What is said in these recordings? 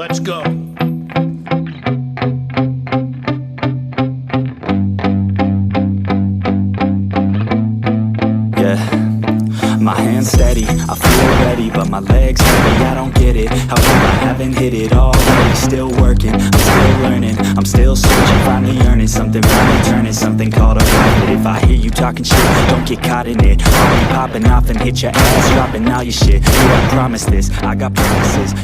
Let's go. My hands steady, I feel ready, but my legs heavy, I don't get it. How come I haven't hit it already? Still working, I'm still learning, I'm still searching, finally earning something, finally turning something called a profit. If I hear you talking shit, don't get caught in it. I'll be popping off and hit your ass, dropping all your shit. Yeah, I promise this, I got promises.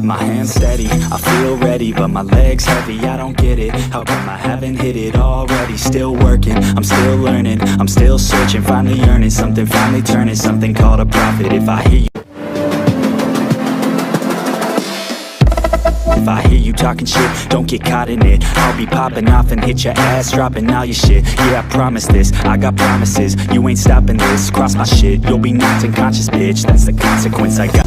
My hands steady, I feel ready, but my legs heavy, I don't get it. How come I haven't hit it already? Still working, I'm still learning, I'm still searching, finally earning something, finally turning something called a profit. If I hear you talking shit, don't get caught in it. I'll be popping off and hit your ass, dropping all your shit. Yeah, I promise this, I got promises. You ain't stopping this, cross my shit, you'll be knocked unconscious, bitch. That's the consequence I got.